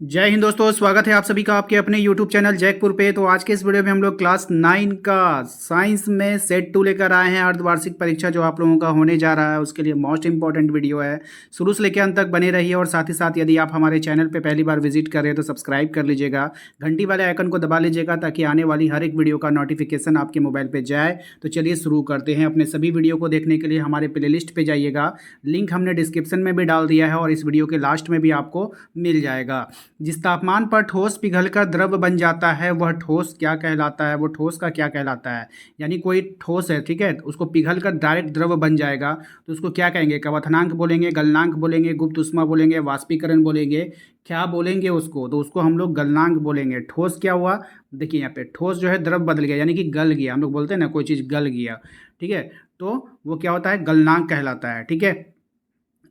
जय हिंद दोस्तों, स्वागत है आप सभी का आपके अपने YouTube चैनल जैकपुर पे। तो आज के इस वीडियो में हम लोग क्लास 9 का साइंस में सेट 2 लेकर आए हैं। अर्धवार्षिक परीक्षा जो आप लोगों का होने जा रहा है उसके लिए मोस्ट इंपॉर्टेंट वीडियो है। शुरू से लेकर अंत तक बने रहिए और साथ ही साथ यदि आप हमारे चैनल पे पहली बार विजिट कर रहे हैं तो सब्सक्राइब कर लीजिएगा, घंटी वाले आइकन को दबा लीजिएगा ताकि आने वाली हर एक वीडियो का नोटिफिकेशन आपके मोबाइल पर जाए। तो चलिए शुरू करते हैं। अपने सभी वीडियो को देखने के लिए हमारे प्ले लिस्ट पर जाइएगा, लिंक हमने डिस्क्रिप्शन में भी डाल दिया है और इस वीडियो के लास्ट में भी आपको मिल जाएगा। जिस तापमान पर ठोस पिघलकर द्रव बन जाता है वह ठोस क्या कहलाता है, वो ठोस का क्या कहलाता है। यानी कोई ठोस है, ठीक है, उसको पिघलकर डायरेक्ट द्रव बन जाएगा तो उसको क्या कहेंगे? क्वथनांक बोलेंगे, गलनांक बोलेंगे, गुप्त ऊष्मा बोलेंगे, वाष्पीकरण बोलेंगे, क्या बोलेंगे उसको? तो उसको हम लोग गलनांक बोलेंगे। ठोस क्या हुआ? देखिए यहाँ पे ठोस जो है द्रव बदल गया, यानी कि गल गया। हम लोग बोलते हैं ना कोई चीज़ गल गया, ठीक है, तो वो क्या होता है? गलनांक कहलाता है, ठीक है।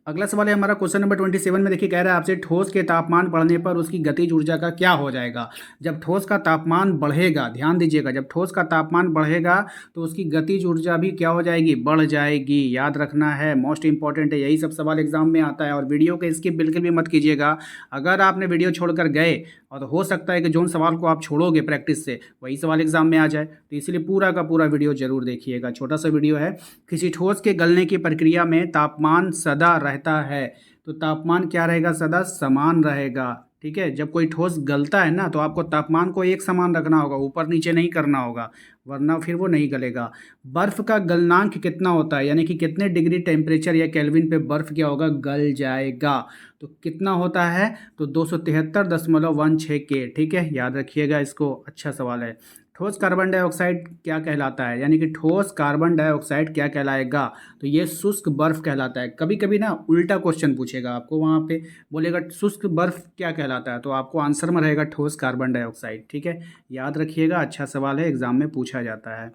अगला सवाल है हमारा क्वेश्चन नंबर 27 में। देखिए कह रहा है आपसे ठोस के तापमान बढ़ने पर उसकी गतिज ऊर्जा का क्या हो जाएगा। जब ठोस का तापमान बढ़ेगा, ध्यान दीजिएगा, जब ठोस का तापमान बढ़ेगा तो उसकी गतिज ऊर्जा भी क्या हो जाएगी? बढ़ जाएगी। याद रखना है, मोस्ट इंपॉर्टेंट है, यही सब सवाल एग्जाम में आता है। और वीडियो को स्किप बिल्कुल भी मत कीजिएगा। अगर आपने वीडियो छोड़कर गए और तो हो सकता है कि जोन सवाल को आप छोड़ोगे प्रैक्टिस से वही सवाल एग्जाम में आ जाए, तो इसलिए पूरा का पूरा वीडियो जरूर देखिएगा। छोटा सा वीडियो है। किसी ठोस के गलने की प्रक्रिया में तापमान सदा रहता है, तो तापमान क्या रहेगा? सदा समान रहेगा, ठीक है। जब कोई ठोस गलता है ना तो आपको तापमान को एक समान रखना होगा, ऊपर नीचे नहीं करना होगा, वरना फिर वो नहीं गलेगा। बर्फ का गलनांक कितना होता है, यानी कि कितने डिग्री टेम्परेचर या केल्विन पे बर्फ क्या होगा? गल जाएगा। तो कितना होता है? तो 273.16 के, ठीक है, याद रखिएगा इसको। अच्छा सवाल है। ठोस कार्बन डाइऑक्साइड क्या कहलाता है, यानी कि ठोस कार्बन डाइऑक्साइड क्या कहलाएगा? तो ये शुष्क बर्फ कहलाता है। कभी कभी ना उल्टा क्वेश्चन पूछेगा आपको, वहाँ पे बोलेगा शुष्क बर्फ क्या कहलाता है, तो आपको आंसर में रहेगा ठोस कार्बन डाइऑक्साइड, ठीक है, याद रखिएगा। अच्छा सवाल है, एग्जाम में पूछा जाता है।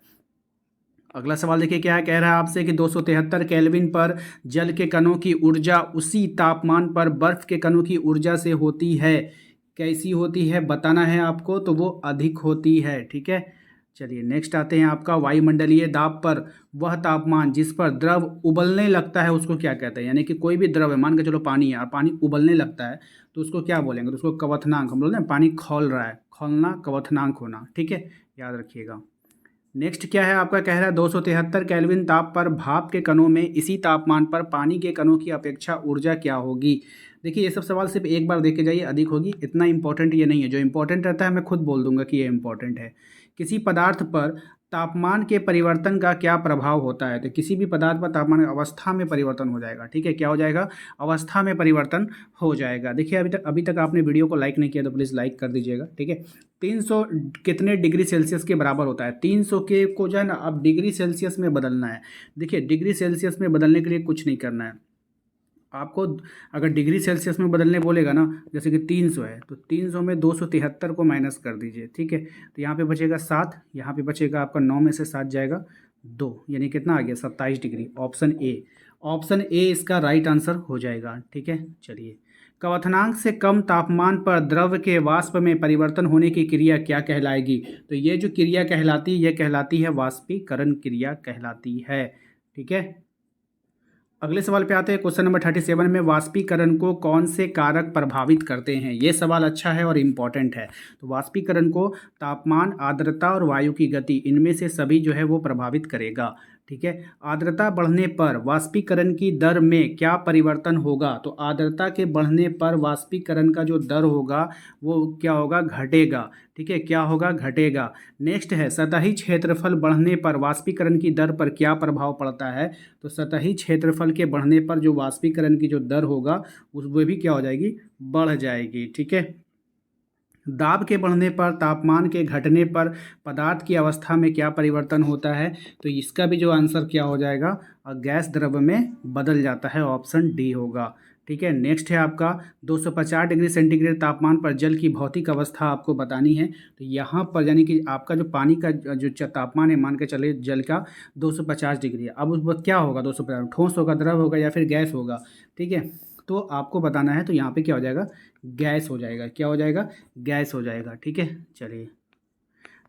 अगला सवाल देखिए क्या कह रहा है आपसे कि 273 केल्विन पर जल के कणों की ऊर्जा उसी तापमान पर बर्फ के कणों की ऊर्जा से होती है। कैसी होती है बताना है आपको, तो वो अधिक होती है, ठीक है। चलिए नेक्स्ट आते हैं आपका वायुमंडलीय दाब पर वह तापमान जिस पर द्रव उबलने लगता है उसको क्या कहते हैं। यानी कि कोई भी द्रव है, मान के चलो पानी है और पानी उबलने लगता है तो उसको क्या बोलेंगे? तो उसको क्वथनांक, हम बोलते हैं पानी खौल रहा है, खौलना क्वथनांक होना, ठीक है, याद रखिएगा। नेक्स्ट क्या है आपका? कह रहा है 273 केल्विन ताप पर भाप के कणों में इसी तापमान पर पानी के कणों की अपेक्षा ऊर्जा क्या होगी। देखिए ये सब सवाल सिर्फ एक बार देखे जाइए, अधिक होगी, इतना इंपॉर्टेंट ये नहीं है। जो इंपॉर्टेंट रहता है मैं खुद बोल दूंगा कि ये इंपॉर्टेंट है। किसी पदार्थ पर तापमान के परिवर्तन का क्या प्रभाव होता है। तो किसी भी पदार्थ पर तापमान अवस्था में परिवर्तन हो जाएगा, ठीक है, क्या हो जाएगा? अवस्था में परिवर्तन हो जाएगा। देखिए अभी तक आपने वीडियो को लाइक नहीं किया तो प्लीज़ लाइक कर दीजिएगा, ठीक है। 300 कितने डिग्री सेल्सियस के बराबर होता है? 300 के को जो है ना अब डिग्री सेल्सियस में बदलना है। देखिए डिग्री सेल्सियस में बदलने के लिए कुछ नहीं करना है आपको। अगर डिग्री सेल्सियस में बदलने बोलेगा ना, जैसे कि 300 है तो 300 में 273 को माइनस कर दीजिए, ठीक है। तो यहाँ पे बचेगा 7, यहाँ पे बचेगा आपका 9 में से 7 जाएगा 2, यानी कितना आ गया? 27 degree. Option A, option A इसका राइट आंसर हो जाएगा, ठीक है। चलिए, क्वथनांक से कम तापमान पर द्रव के वाष्प में परिवर्तन होने की क्रिया क्या कहलाएगी। तो ये जो क्रिया कहलाती है ये कहलाती है वाष्पीकरण क्रिया कहलाती है, ठीक है। अगले सवाल पे आते हैं। क्वेश्चन नंबर 37 में वाष्पीकरण को कौन से कारक प्रभावित करते हैं। ये सवाल अच्छा है और इम्पॉर्टेंट है। तो वाष्पीकरण को तापमान, आर्द्रता और वायु की गति, इनमें से सभी जो है वो प्रभावित करेगा, ठीक है। आर्द्रता बढ़ने पर वाष्पीकरण की दर में क्या परिवर्तन होगा। तो आर्द्रता के बढ़ने पर वाष्पीकरण का जो दर होगा वो क्या होगा? घटेगा, ठीक है, क्या होगा? घटेगा। नेक्स्ट है सतही क्षेत्रफल बढ़ने पर वाष्पीकरण की दर पर क्या प्रभाव पड़ता है। तो सतही क्षेत्रफल के बढ़ने पर जो वाष्पीकरण की जो दर होगा उस वो भी क्या हो जाएगी? बढ़ जाएगी, ठीक है। दाब के बढ़ने पर, तापमान के घटने पर पदार्थ की अवस्था में क्या परिवर्तन होता है। तो इसका भी जो आंसर क्या हो जाएगा? गैस द्रव में बदल जाता है, ऑप्शन डी होगा, ठीक है। नेक्स्ट है आपका 250 डिग्री सेंटीग्रेड तापमान पर जल की भौतिक अवस्था आपको बतानी है। तो यहाँ पर यानी कि आपका जो पानी का जो तापमान है, मान के चले जल का 250 डिग्री है। अब उस वक्त क्या होगा? 250 ठोस होगा, द्रव होगा या फिर गैस होगा, ठीक है, तो आपको बताना है। तो यहाँ पे क्या हो जाएगा? गैस हो जाएगा। क्या हो जाएगा? गैस हो जाएगा, ठीक है। चलिए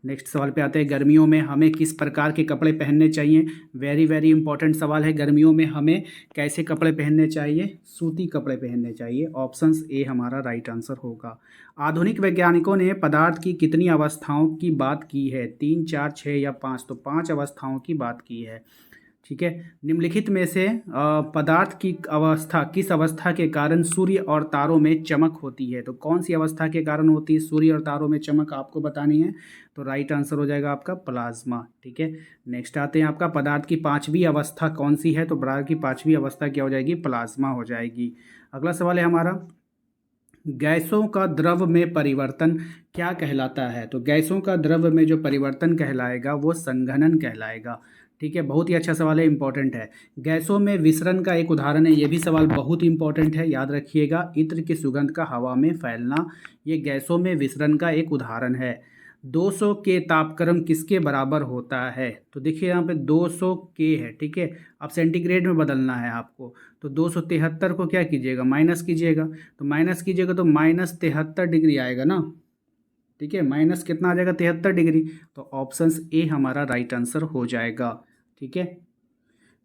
नेक्स्ट सवाल पे आते हैं, गर्मियों में हमें किस प्रकार के कपड़े पहनने चाहिए। वेरी वेरी इंपॉर्टेंट सवाल है। गर्मियों में हमें कैसे कपड़े पहनने चाहिए? सूती कपड़े पहनने चाहिए। ऑप्शंस ए हमारा राइट आंसर होगा। आधुनिक वैज्ञानिकों ने पदार्थ की कितनी अवस्थाओं की बात की है? 3, 4, 6 या 5? तो 5 अवस्थाओं की बात की है। ठीक है। निम्नलिखित में से पदार्थ की अवस्था किस अवस्था के कारण सूर्य और तारों में चमक होती है? तो कौन सी अवस्था के कारण होती है सूर्य और तारों में चमक, आपको बतानी है। तो राइट आंसर हो जाएगा आपका प्लाज्मा। ठीक है। नेक्स्ट आते हैं आपका, पदार्थ की पांचवी अवस्था कौन सी है? तो पदार्थ की पांचवी अवस्था क्या हो जाएगी? प्लाज्मा हो जाएगी। अगला सवाल है हमारा, गैसों का द्रव में परिवर्तन क्या कहलाता है? तो गैसों का द्रव में जो परिवर्तन कहलाएगा वो संघनन कहलाएगा। ठीक है, बहुत ही अच्छा सवाल है, इंपॉर्टेंट है। गैसों में विसरण का एक उदाहरण है, ये भी सवाल बहुत इंपॉर्टेंट है, याद रखिएगा। इत्र की सुगंध का हवा में फैलना, ये गैसों में विसरण का एक उदाहरण है। 200 के तापक्रम किसके बराबर होता है? तो देखिए यहाँ पे 200 के है। ठीक है, अब सेंटीग्रेड में बदलना है आपको। तो 273 को क्या कीजिएगा? माइनस कीजिएगा। तो माइनस कीजिएगा तो -73 डिग्री आएगा ना। ठीक है, माइनस कितना आ जाएगा? 73 डिग्री। तो ऑप्शंस ए हमारा राइट आंसर हो जाएगा। ठीक है।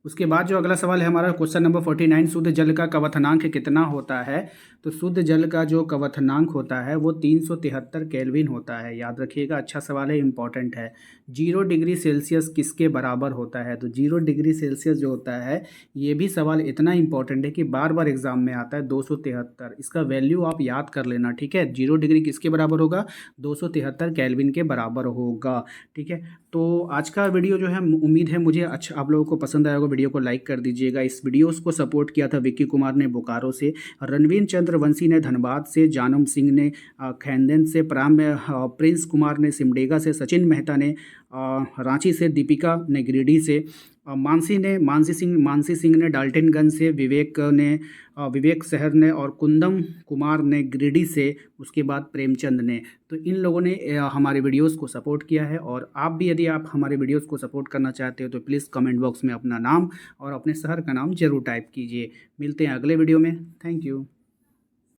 उसके बाद जो अगला सवाल है हमारा, क्वेश्चन नंबर 49, शुद्ध जल का क्वथनांक कितना होता है? तो शुद्ध जल का जो क्वथनांक होता है वो 373 केल्विन होता है, याद रखिएगा। अच्छा सवाल है, इंपॉर्टेंट है। 0 डिग्री सेल्सियस किसके बराबर होता है? तो 0 डिग्री सेल्सियस जो होता है, ये भी सवाल इतना इंपॉर्टेंट है कि बार बार एग्जाम में आता है। 273, इसका वैल्यू आप याद कर लेना। ठीक है, 0 डिग्री किसके बराबर होगा? 273 केल्विन के बराबर होगा। ठीक है, तो आज का वीडियो जो है, उम्मीद है मुझे अच्छा आप लोगों को पसंद आया होगा। वीडियो को लाइक कर दीजिएगा। इस वीडियो को सपोर्ट किया था विक्की कुमार ने बोकारो से, रणवीर चंद्रवंशी ने धनबाद से, जानम सिंह ने खैंदन से, प्रिंस कुमार ने सिमडेगा से, सचिन मेहता ने रांची से, दीपिका ने गिरिडीह से, मानसी सिंह ने डाल्टनगंज से, विवेक शहर ने, और कुंदम कुमार ने गिरिडीह से, उसके बाद प्रेमचंद ने। तो इन लोगों ने हमारे वीडियोस को सपोर्ट किया है। और आप भी यदि आप हमारे वीडियोस को सपोर्ट करना चाहते हो तो प्लीज़ कमेंट बॉक्स में अपना नाम और अपने शहर का नाम जरूर टाइप कीजिए। मिलते हैं अगले वीडियो में। Thank you.